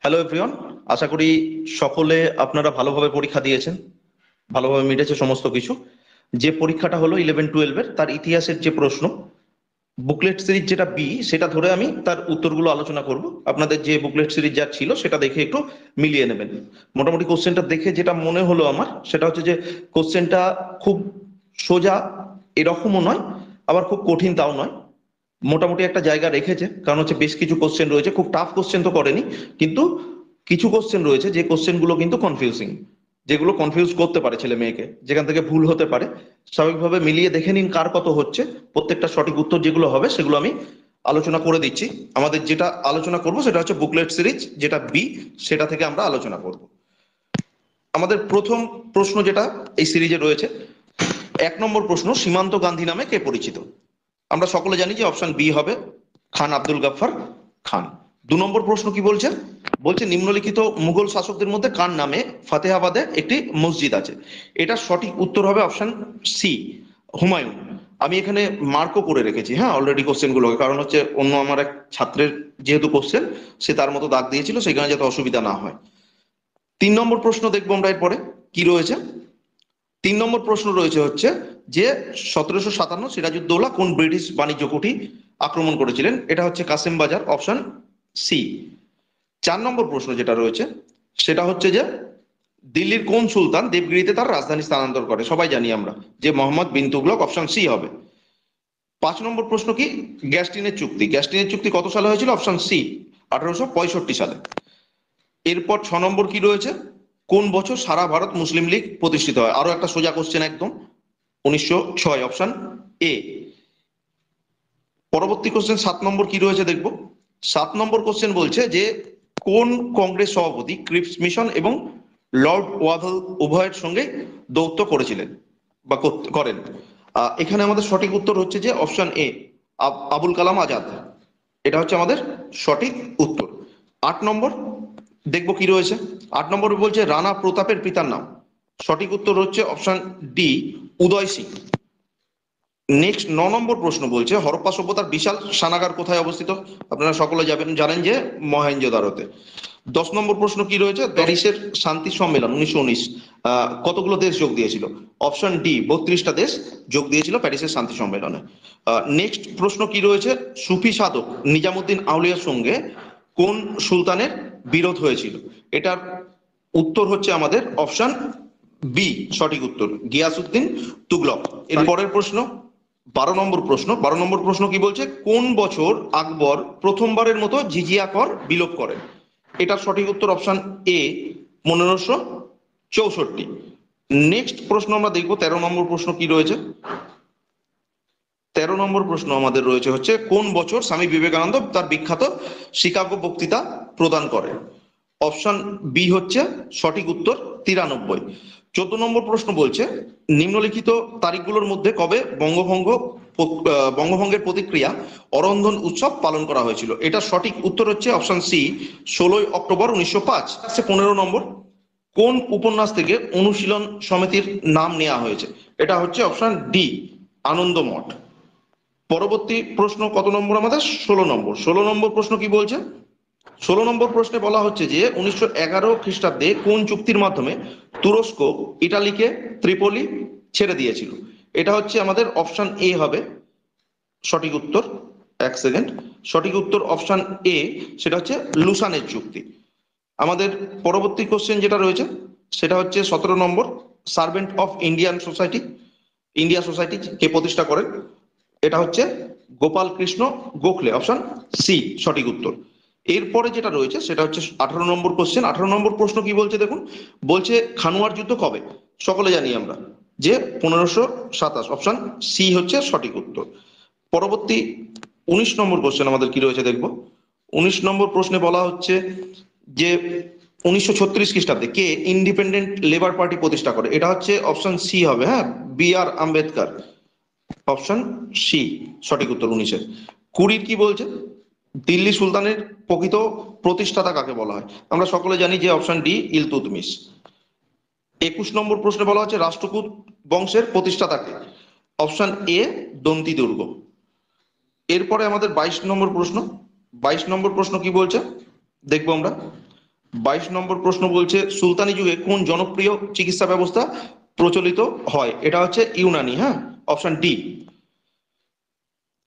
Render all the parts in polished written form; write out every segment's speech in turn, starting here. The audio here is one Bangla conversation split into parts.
হ্যালো এভরিওয়ান, আশা করি সকলে আপনারা ভালোভাবে পরীক্ষা দিয়েছেন, ভালোভাবে মিটেছে সমস্ত কিছু। যে পরীক্ষাটা হলো 11-12-এর, তার ইতিহাসের যে প্রশ্ন বুকলেট সিরিজ যেটা বি, সেটা ধরে আমি তার উত্তরগুলো আলোচনা করব। আপনাদের যে বুকলেট সিরিজ যা ছিল সেটা দেখে একটু মিলিয়ে নেবেন। মোটামুটি কোশ্চেনটা দেখে যেটা মনে হলো আমার, সেটা হচ্ছে যে কোশ্চেনটা খুব সোজা এরকমও নয়, আবার খুব কঠিন তাও নয়, মোটামুটি একটা জায়গা রেখেছে। কারণ হচ্ছে বেশ কিছু কোশ্চেন রয়েছে, খুব টাফ কোশ্চেন তো করেনি, কিন্তু কিছু কোশ্চেন রয়েছে যে কোশ্চেনগুলো কিন্তু কনফিউজিং, যেগুলো কনফিউজ করতে পারে ছেলে মেয়েকে, যেখান থেকে ভুল হতে পারে। স্বাভাবিকভাবে মিলিয়ে দেখে নিন কার কত হচ্ছে। প্রত্যেকটা সঠিক উত্তর যেগুলো হবে সেগুলো আমি আলোচনা করে দিচ্ছি। আমাদের যেটা আলোচনা করব সেটা হচ্ছে বুকলেট সিরিজ যেটা বি, সেটা থেকে আমরা আলোচনা করব। আমাদের প্রথম প্রশ্ন যেটা এই সিরিজে রয়েছে, 1 নম্বর প্রশ্ন, সীমান্ত গান্ধী নামে কে পরিচিত? আমরা সকলে জানি যে অপশন বি হবে খান আব্দুল গাফফার খান। 2 নম্বর প্রশ্ন কি বলছে? বলছে নিম্নলিখিত মুঘল শাসকদের মধ্যে কার নামে ফাতেহাবাদে একটি মসজিদ আছে? এটা সঠিক উত্তর হবে অপশন সি, হুমায়ুন। আমি এখানে মার্কও করে রেখেছি, হ্যাঁ, অলরেডি কোশ্চেন গুলোকে, কারণ হচ্ছে অন্য আমার এক ছাত্রের যেহেতু কোশ্চেন, সে তার মতো দাগ দিয়েছিল, সেখানে যাতে অসুবিধা না হয়। 3 নম্বর প্রশ্ন দেখবো আমরা এরপরে কি রয়েছে। 3 নম্বর প্রশ্ন রয়েছে হচ্ছে যে 1757 সিরাজউদ্দৌলা কোন ব্রিটিশ বাণিজ্য কুঠি আক্রমণ করেছিলেন? এটা হচ্ছে কাসেম বাজার, অপশন সি। 4 নম্বর প্রশ্ন যেটা রয়েছে সেটা হচ্ছে যে দিল্লির কোন সুলতান দেবগিরিতে তার রাজধানী স্থানান্তর করে? সবাই জানি আমরা যে মোহাম্মদ বিন তুগলক, অপশন সি হবে। 5 নম্বর প্রশ্ন কি? গ্যাস্টিনের চুক্তি, গ্যাস্টিনের চুক্তি কত সালে হয়েছিল? অপশন সি, 1865 সালে। এরপর 6 নম্বর কি রয়েছে? কোন বছর সারা ভারত মুসলিম লীগ প্রতিষ্ঠিত হয়? আরো একটা সোজা কোশ্চেন একদম, 1906, অপশন এ। পরবর্তী কোশ্চেন 7 নম্বর কি রয়েছে দেখবো। 7 নম্বর কোশ্চেন বলছে যে কোন কংগ্রেস সভাপতি ক্রিপস মিশন এবং লর্ড ওয়াভেল উভয়ের সঙ্গে দৌত্য করেছিলেন বা করেন? এখানে আমাদের সঠিক উত্তর হচ্ছে যে অপশন এ, আবুল কালাম আজাদ। এটা হচ্ছে আমাদের সঠিক উত্তর। 8 নম্বর দেখবো কি রয়েছে। 8 নম্বর বলছে রানা প্রতাপের পিতার নাম? সঠিক উত্তর হচ্ছে অপশন ডি, উদয় সিং। নেক্সট 9 নম্বর প্রশ্ন বলছে হরপ্পা সভ্যতার বিশাল স্নানাগার কোথায় অবস্থিত? আপনারা সকলে জানেন যে মহেঞ্জোদারোতে। 10 নম্বর প্রশ্ন কি রয়েছে? প্যারিসের শান্তি সম্মেলন 1919 কতগুলো দেশ যোগ দিয়েছিল? অপশন ডি, 32টা দেশ যোগ দিয়েছিল প্যারিসের শান্তি সম্মেলনে। নেক্সট প্রশ্ন কি রয়েছে? সুফি সাধক নিজামুদ্দিন আউলিয়ার সঙ্গে কোন সুলতানের বিরোধ হয়েছিল? এটার উত্তর হচ্ছে আমাদের অপশন বি, সঠিক উত্তর গিয়াসউদ্দিন তুগলক। এর পরের প্রশ্ন 12 নম্বর প্রশ্ন। 12 নম্বর প্রশ্ন কি বলছে? কোন বছর আকবর প্রথমবারের মতো জিজিয়া কর বিলোপ করেন? এটার সঠিক উত্তর অপশন এ, 1564। নেক্সট প্রশ্ন আমরা দেখবো 13 নম্বর প্রশ্ন কি রয়েছে। 13 নম্বর প্রশ্ন আমাদের রয়েছে হচ্ছে কোন বছর স্বামী বিবেকানন্দ তার বিখ্যাত শিকাগো বক্তৃতা প্রদান করেন? অপশন বি হচ্ছে সঠিক উত্তর 93। 14 নম্বর প্রশ্ন বলছে নিম্নলিখিত তারিখগুলোর মধ্যে কবে বঙ্গভঙ্গের প্রতিক্রিয়া অরন্ধন উৎসব পালন করা হয়েছিল? এটা সঠিক উত্তর হচ্ছে অপশন সি, 16 অক্টোবর 1905। 15 নম্বর, কোন উপন্যাস থেকে অনুশীলন সমিতির নাম নেওয়া হয়েছে? এটা হচ্ছে অপশন ডি, আনন্দমঠ। পরবর্তী প্রশ্ন কত নম্বর আমাদের? 16 নম্বর। 16 নম্বর প্রশ্ন কি বলছে? 16 নম্বর প্রশ্নে বলা হচ্ছে যে 1911 খ্রিস্টাব্দে কোন চুক্তির মাধ্যমে তুরস্ক ইটালিকে ত্রিপলি ছেড়ে দিয়েছিল? এটা হচ্ছে আমাদের অপশন এ হবে সঠিক উত্তর। এক সেকেন্ড, সঠিক উত্তর অপশন এ, সেটা হচ্ছে লুসানের চুক্তি। আমাদের পরবর্তী কোশ্চেন যেটা রয়েছে সেটা হচ্ছে 17 নম্বর, সার্ভেন্ট অফ ইন্ডিয়া সোসাইটি কে প্রতিষ্ঠা করেন? এটা হচ্ছে গোপাল কৃষ্ণ গোখলে, অপশন সি, সঠিক উত্তর। এরপরে যেটা রয়েছে সেটা হচ্ছে 18 নম্বর কোশ্চেন। 18 নম্বর প্রশ্ন কি বলছে দেখুন। বলছে খানুয়ার যুদ্ধ কবে? সকলে জানি আমরা যে 1527, অপশন সি হচ্ছে সঠিক উত্তর। পরবর্তী 19 নম্বর কোশ্চেন আমাদের কি রয়েছে দেখবো। 19 নম্বর প্রশ্নে বলা হচ্ছে যে 1936 খ্রিস্টাব্দে কে ইন্ডিপেন্ডেন্ট লেবার পার্টি প্রতিষ্ঠা করে? এটা হচ্ছে অপশন সি হবে, হ্যাঁ, বি আর আম্বেদকর, অপশন সি, সঠিক উত্তর 19-এর। 20 কি বলছে? দিল্লি সুলতানের প্রকৃত প্রতিষ্ঠাতা কাকে বলা হয়? আমরা সকলে জানি যে অপশন ডি, ইলতুৎমিশ। 21 নম্বর প্রশ্নে বলা হচ্ছে রাষ্ট্রকূট বংশের প্রতিষ্ঠাতাকে? অপশন এ, দন্তি দুর্গ। এরপরে আমাদের 22 নম্বর প্রশ্ন। 22 নম্বর প্রশ্ন কি বলছে দেখবো আমরা। 22 নম্বর প্রশ্ন বলছে সুলতানি যুগে কোন জনপ্রিয় চিকিৎসা ব্যবস্থা প্রচলিত হয়? এটা হচ্ছে ইউনানি, হ্যাঁ, অপশন ডি।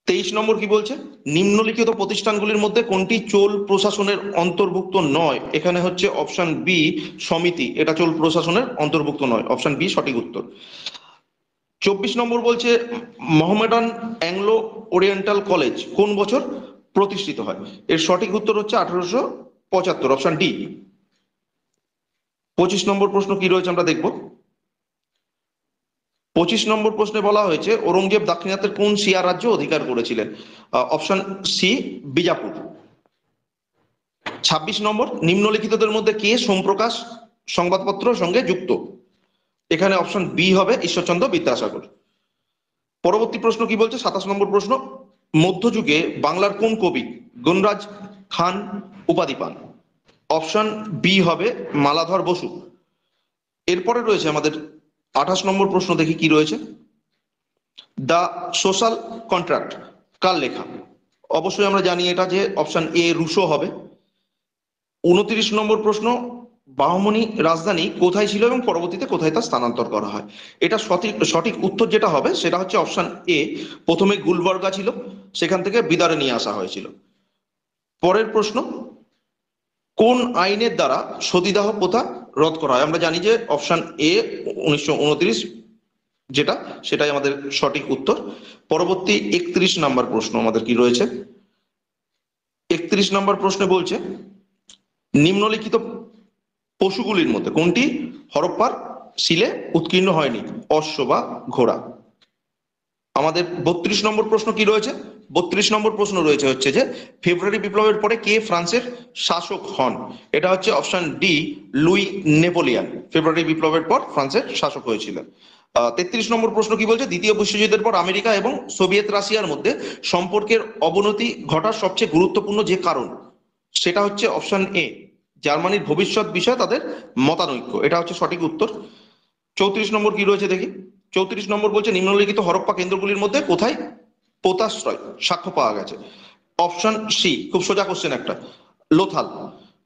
23 নম্বর কি বলছে? নিম্নলিখিত প্রতিষ্ঠানগুলির মধ্যে কোনটি চোল প্রশাসনের অন্তর্ভুক্ত নয়? এখানে হচ্ছে অপশন বি সমিতি, এটা চোল প্রশাসনের অন্তর্ভুক্ত নয়, অপশন বি সঠিক উত্তর। 24 নম্বর বলছে মোহামেডান অ্যাংলো ওরিয়েন্টাল কলেজ কোন বছর প্রতিষ্ঠিত হয়? এর সঠিক উত্তর হচ্ছে 1875, অপশন ডি। 25 নম্বর প্রশ্ন কি রয়েছে আমরা দেখব। 25 নম্বর প্রশ্নে বলা হয়েছে ঔরঙ্গজেব দাক্ষিণাত্যের কোন শিয়া রাজ্য অধিকার করেছিলেন? Option C Bijapur. 26 নম্বর নিম্নলিখিতদের মধ্যে কে সোমপ্রকাশ সংবাদপত্র সঙ্গে যুক্ত? এখানে অপশন বি হবে ঈশ্বরচন্দ্র বিদ্যাসাগর। পরবর্তী প্রশ্ন কি বলছে? 27 নম্বর প্রশ্ন মধ্যযুগে বাংলার কোন কবি গুণরাজ খান উপাধি পান? অপশন বি হবে মালাধর বসু। এরপরে রয়েছে আমাদের 28 নম্বর প্রশ্ন, দেখি কি রয়েছে। দ্য সোশ্যাল কন্ট্রাক্ট কার লেখা? অবশ্যই আমরা জানি এটা যে অপশন এ রুশো হবে। 29 নম্বর প্রশ্ন বাহমনি রাজধানী কোথায় ছিল এবং পরবর্তীতে কোথায় তা স্থানান্তর করা হয়? এটা সঠিক সঠিক উত্তর যেটা হবে সেটা হচ্ছে অপশন এ, প্রথমে গুলবর্গা ছিল, সেখান থেকে বিদারে নিয়ে আসা হয়েছিল। পরের প্রশ্ন কোন আইনের দ্বারা সতীদাহ প্রথা রদ করা হয়? আমরা জানি যে অপশন এ 1929 যেটা, সেটাই আমাদের সঠিক উত্তর। পরবর্তী 31 নম্বর প্রশ্ন আমাদের কি রয়েছে? 31 নম্বর প্রশ্নে বলছে নিম্নলিখিত পশুগুলির মধ্যে কোনটি হরপ্পার শিলে উৎকীর্ণ হয়নি? অশ্ব বা ঘোড়া। আমাদের 32 নম্বর প্রশ্ন কি রয়েছে? 32 নম্বর প্রশ্ন রয়েছে হচ্ছে যে ফেব্রুয়ারি বিপ্লবের পরে কে ফ্রান্সের শাসক হন? এটা হচ্ছে অপশন ডি লুই নেপোলিয়ান, ফেব্রুয়ারি বিপ্লবের পর ফ্রান্সের শাসক হয়েছিলেন। 33 নম্বর প্রশ্ন কি বলছে দ্বিতীয় বিশ্বযুদ্ধের পর আমেরিকা এবং সোভিয়েত রাশিয়ার মধ্যে সম্পর্কের অবনতি ঘটার সবচেয়ে গুরুত্বপূর্ণ যে কারণ, সেটা হচ্ছে অপশন এ জার্মানির ভবিষ্যৎ বিষয়ে তাদের মতানৈক্য, এটা হচ্ছে সঠিক উত্তর। 34 নম্বর কি রয়েছে দেখি। 34 নম্বর বলছে নিম্নলিখিত হরপ্পা কেন্দ্রগুলির মধ্যে কোথায় পোতাশ্রয় সাক্ষ্য পাওয়া গেছে? অপশন সি, খুব সোজা কোশ্চেন একটা, লোথাল,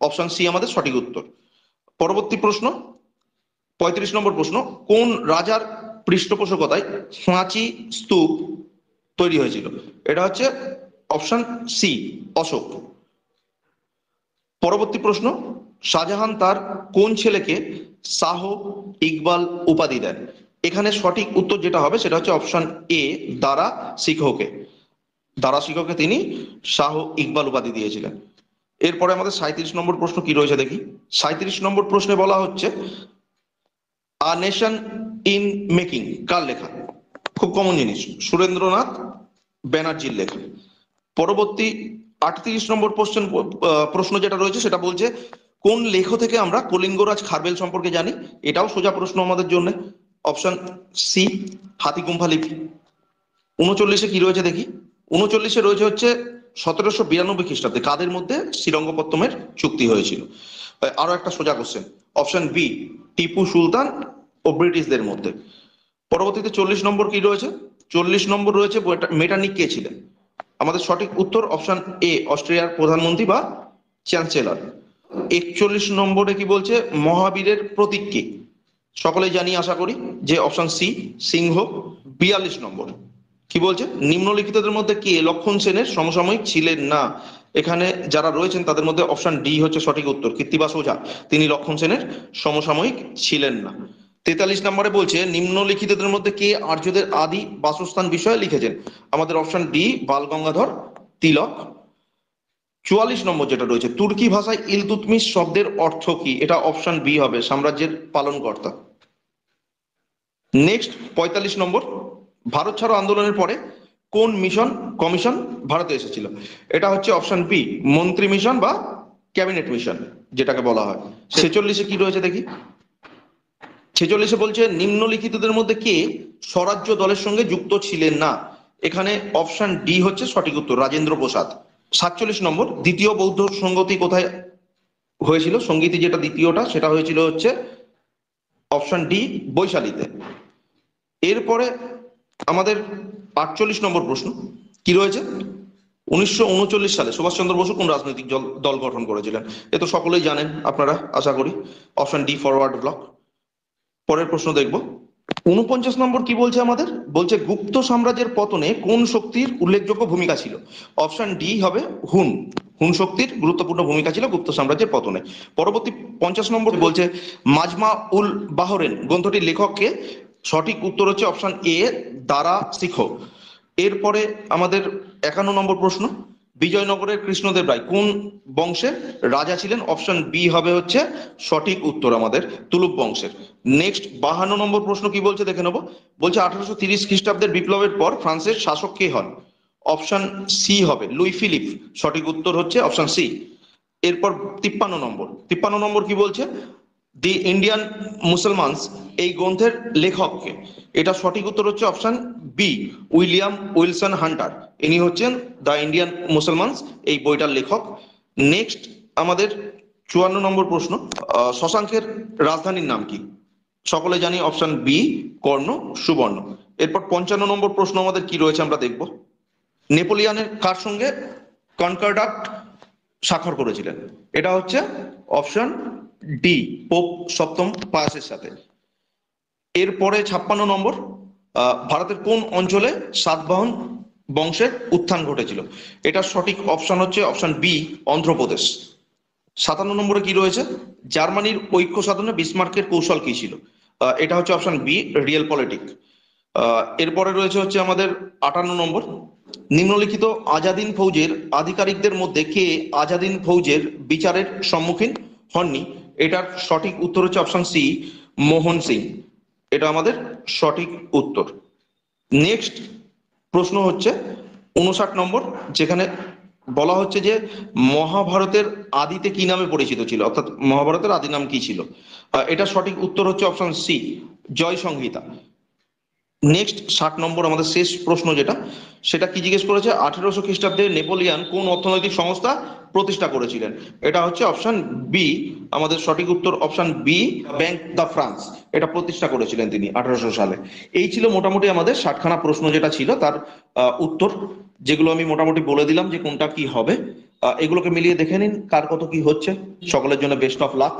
অপশন সি আমাদের সঠিক উত্তর। পরবর্তী প্রশ্ন 35 নম্বর প্রশ্ন কোন রাজার পৃষ্ঠপোষকতায় সাঁচি স্তূপ তৈরি হয়েছিল? এটা হচ্ছে অপশন সি অশোক। পরবর্তী প্রশ্ন শাহজাহান তার কোন ছেলেকে শাহ ইকবাল উপাধি দেন? এখানে সঠিক উত্তর যেটা হবে সেটা হচ্ছে অপশন এ দারা শিখোকে, দারা শিখোকে তিনি শাহ ইকবাল উপাধি দিয়েছিলেন। এরপরে আমাদের 37 নম্বর প্রশ্ন কি রয়েছে দেখি। 37 নম্বর প্রশ্নে বলা হচ্ছে আ নেশন ইন মেকিং কার লেখা? খুব কমন জিনিস, সুরেন্দ্রনাথ ব্যানার্জির লেখা। পরবর্তী 38 নম্বর প্রশ্ন যেটা রয়েছে সেটা বলছে কোন লেখ থেকে আমরা কলিঙ্গরাজ খারবেল সম্পর্কে জানি? এটাও সোজা প্রশ্ন আমাদের জন্য, অপশন সি হাতিগুম্ফা লিপি। 39-এ কি রয়েছে দেখি। 39-এ রয়েছে হচ্ছে 1792 খ্রিস্টাব্দে কাদের মধ্যে শ্রীরঙ্গপত্তমের চুক্তি হয়েছিল? আরো একটা সোজা question, option B Tipu Sultan ও ব্রিটিশদের মধ্যে। পরবর্তীতে 40 নম্বর কি রয়েছে? 40 নম্বর রয়েছে মেটার্নিক কে ছিলেন? আমাদের সঠিক উত্তর অপশন এ অস্ট্রিয়ার প্রধানমন্ত্রী বা চ্যান্সেলর। 41 নম্বরে কি বলছে মহাবীরের প্রতীক কি? সকলেই জানি আশা করি যে অপশন সি সিংহ। 42 নম্বর কি বলছে নিম্নলিখিতদের মধ্যে কে লক্ষণ সেনের সমসাময়িক ছিলেন না? এখানে যারা রয়েছেন তাদের মধ্যে অপশন ডি হচ্ছে সঠিক উত্তর, কৃত্তিবাস ওঝা, তিনি লক্ষণ সেনের সমসাময়িক ছিলেন না। 43 নম্বরে বলছে নিম্নলিখিতদের মধ্যে কে আর্যদের আদি বাসস্থান বিষয়ে লিখেছেন? আমাদের অপশন ডি বাল গঙ্গাধর তিলক। 44 নম্বর যেটা রয়েছে তুর্কি ভাষায় ইলতুৎমিশ শব্দের অর্থ কি? এটা অপশন বি হবে সাম্রাজ্যের পালনকর্তা। নেক্সট 45 নম্বর ভারত ছাড়ো আন্দোলনের পরে কোন মিশন কমিশন ভারতে এসেছিল? এটা হচ্ছে অপশন বি মন্ত্রী মিশন বা ক্যাবিনেট মিশন যেটাকে বলা হয়। 46-এ কি রয়েছে দেখি। 46-এ বলছে নিম্নলিখিতদের মধ্যে কে স্বরাজ্য দলের সঙ্গে যুক্ত ছিলেন না? এখানে অপশন ডি হচ্ছে সঠিক উত্তর রাজেন্দ্র প্রসাদ। 47 নম্বর দ্বিতীয় বৌদ্ধ সংগতি কোথায় হয়েছিল? সঙ্গীতি যেটা দ্বিতীয়টা সেটা হয়েছিল হচ্ছে অপশন ডি বৈশালীতে। এরপরে আমাদের 48 নম্বর প্রশ্ন কি রয়েছে 1939 সালে সুভাষচন্দ্র বসু কোন রাজনৈতিক দল গঠন করেছিলেন? এ তো সকলেই জানেন আপনারা, আশা করি। Option D, forward block. পরের প্রশ্ন দেখব। 49 নম্বর কি বলছে আমাদের? বলছে গুপ্ত সাম্রাজ্যের পতনে কোন শক্তির উল্লেখযোগ্য ভূমিকা ছিল? অপশন ডি হবে হুন। হুন শক্তির গুরুত্বপূর্ণ ভূমিকা ছিল গুপ্ত সাম্রাজ্যের পতনে। পরবর্তী 50 নম্বর বলছে মাজমা উল বাহরেন গ্রন্থটির লেখককে? সঠিক উত্তর হচ্ছে অপশন এ, দারা শিখো। এরপরে আমাদের 51 নম্বর প্রশ্ন, বিজয়নগরের কৃষ্ণদেব রায় কোন বংশের রাজা ছিলেন? অপশন বি হবে হচ্ছে সঠিক উত্তর আমাদের তুলুপ বংশের। নেক্সট 52 নম্বর প্রশ্ন কি বলছে দেখে নেবো। বলছে 1830 খ্রিস্টাব্দের বিপ্লবের পর ফ্রান্সের শাসক কে হন? অপশন সি হবে লুই ফিলিপ। সঠিক উত্তর হচ্ছে অপশন সি। এরপর 53 নম্বর কি বলছে? দি ইন্ডিয়ান মুসলমানস এই গ্রন্থের লেখককে? এটা সঠিক উত্তর হচ্ছে option B, William Wilson Hunter. ইনি হচ্ছেন দ্য ইন্ডিয়ান মুসলমানস এই বইটার লেখক। নেক্সট আমাদের 54 নম্বর প্রশ্ন, শশাঙ্কের রাজধানীর নাম কি? সকলে জানি অপশন বি, কর্ণ সুবর্ণ। এরপর 55 নম্বর প্রশ্ন আমাদের কি রয়েছে আমরা দেখব। নেপোলিয়নের কার সঙ্গে কনকর্ডাট স্বাক্ষর করেছিলেন? এটা হচ্ছে অপশন ডি, পোপ সপ্তম পায়াসের সাথে। এরপরে 56 নম্বর, ভারতের কোন অঞ্চলে সাতবাহন বংশের উত্থান ঘটেছিল? এটা সঠিক অপশন হচ্ছে অপশন বি, অন্ধ্রপ্রদেশ। 57 নম্বরে কি রয়েছে? জার্মানির ঐক্য সাধনে বিসমার্কের কৌশল কি ছিল? এটা হচ্ছে অপশন বি, রিয়েল পলিটিক। এরপরে রয়েছে হচ্ছে আমাদের 58 নম্বর, নিম্নলিখিত আজাদিন ফৌজের আধিকারিকদের মধ্যে কে আজাদিন ফৌজের বিচারের সম্মুখীন হননি? এটার সঠিক উত্তর হচ্ছে অপশন সি, মোহন সিং। এটা আমাদের সঠিক উত্তর। নেক্সট প্রশ্ন হচ্ছে 59 নম্বর, যেখানে বলা হচ্ছে যে মহাভারতের আদিতে কি নামে পরিচিত ছিল, অর্থাৎ মহাভারতের আদি নাম কি ছিল? এটা সঠিক উত্তর হচ্ছে অপশন সি, জয় সংহিতা। নেক্সট 60 নম্বর আমাদের শেষ প্রশ্ন যেটা, সেটা কি জিজ্ঞেস করেছে? 1800 খ্রিস্টাব্দে নেপোলিয়ান কোন অর্থনৈতিক সংস্থা প্রতিষ্ঠা করেছিলেন? এটা হচ্ছে অপশন বি, আমাদের সঠিক উত্তর option B, bank the France. এটা প্রতিষ্ঠা করেছিলেন তিনি 1800 সালে। এই ছিল মোটামুটি আমাদের 60খানা প্রশ্ন যেটা ছিল তার উত্তর, যেগুলো আমি মোটামুটি বলে দিলাম যে কোনটা কি হবে। এগুলোকে মিলিয়ে দেখে নিন কার কত কি হচ্ছে। সকলের জন্য বেস্ট অফ লাক।